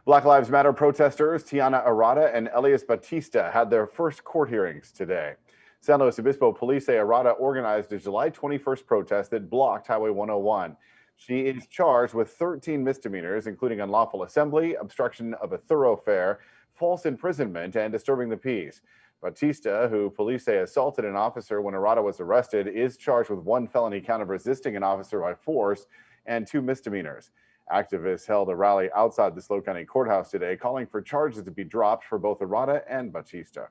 Black Lives Matter protesters Tianna Arata and Elias Batista had their first court hearings today. San Luis Obispo police say Arata organized a July 21st protest that blocked Highway 101. She is charged with 13 misdemeanors, including unlawful assembly, obstruction of a thoroughfare, false imprisonment, and disturbing the peace. Batista, who police say assaulted an officer when Arata was arrested, is charged with one felony count of resisting an officer by force and two misdemeanors. Activists held a rally outside the SLO County Courthouse today, calling for charges to be dropped for both Arata and Batista.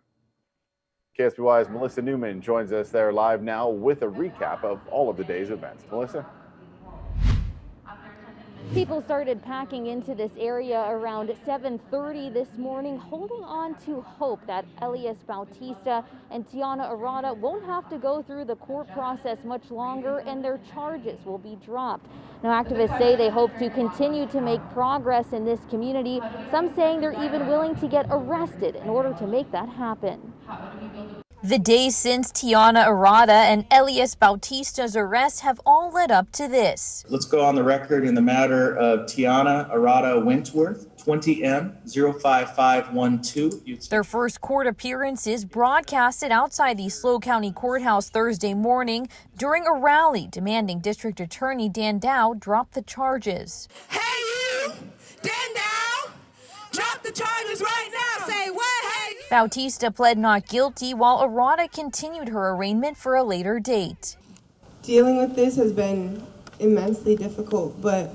KSBY's Melissa Newman joins us there live now with a recap of all of the day's events. Melissa? People started packing into this area around 7:30 this morning, holding on to hope that Elias Bautista and Tianna Arata won't have to go through the court process much longer and their charges will be dropped. Now, activists say they hope to continue to make progress in this community, some saying they're even willing to get arrested in order to make that happen. The days since Tianna Arata and Elias Bautista's arrest have all led up to this. Let's go on the record in the matter of Tianna Arata Wentworth, 20M05512. Their first court appearance is broadcasted outside the SLO County Courthouse Thursday morning during a rally demanding District Attorney Dan Dow drop the charges. Hey you, Dan Dow, drop the charges right now. Say what? Hey. Bautista pled not guilty while Arata continued her arraignment for a later date. Dealing with this has been immensely difficult, but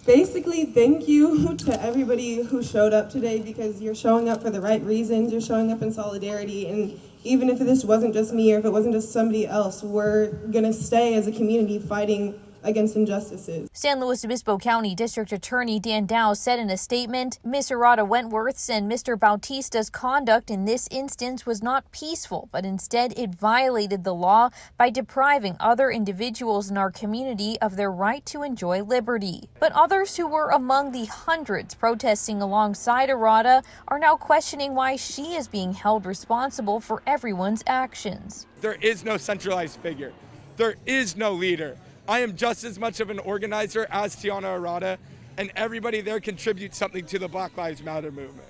basically, thank you to everybody who showed up today, because you're showing up for the right reasons. You're showing up in solidarity, and even if this wasn't just me or if it wasn't just somebody else, we're gonna stay as a community fighting against injustices. San Luis Obispo County District Attorney Dan Dow said in a statement, Ms. Arata Wentworth's and Mr. Bautista's conduct in this instance was not peaceful, but instead it violated the law by depriving other individuals in our community of their right to enjoy liberty. But others who were among the hundreds protesting alongside Arata are now questioning why she is being held responsible for everyone's actions. There is no centralized figure. There is no leader. I am just as much of an organizer as Tianna Arata, and everybody there contributes something to the Black Lives Matter movement.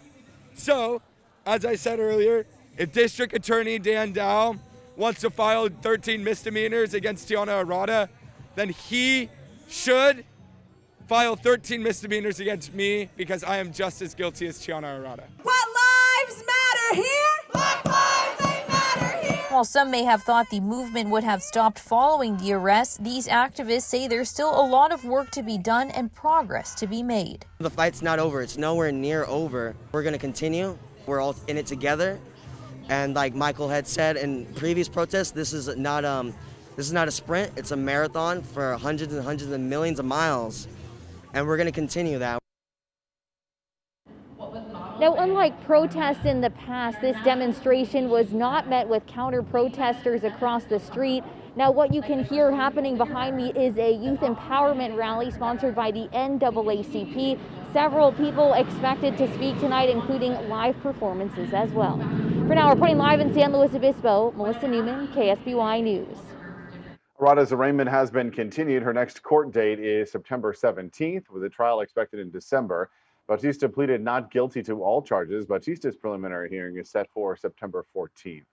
So, as I said earlier, if District Attorney Dan Dow wants to file 13 misdemeanors against Tianna Arata, then he should file 13 misdemeanors against me, because I am just as guilty as Tianna Arata. What lives matter here? Black lives ain't matter here. While some may have thought the movement would have stopped following the arrest, these activists say there's still a lot of work to be done and progress to be made. The fight's not over. It's nowhere near over. We're going to continue. We're all in it together. And like Michael had said in previous protests, this is not a sprint. It's a marathon for hundreds and hundreds of millions of miles. And we're going to continue that. Now, unlike protests in the past, this demonstration was not met with counter-protesters across the street. Now, what you can hear happening behind me is a youth empowerment rally sponsored by the NAACP. Several people expected to speak tonight, including live performances as well. For now, reporting live in San Luis Obispo, Melissa Newman, KSBY News. Arata's arraignment has been continued. Her next court date is September 17th, with a trial expected in December. Bautista pleaded not guilty to all charges. Bautista's preliminary hearing is set for September 14th.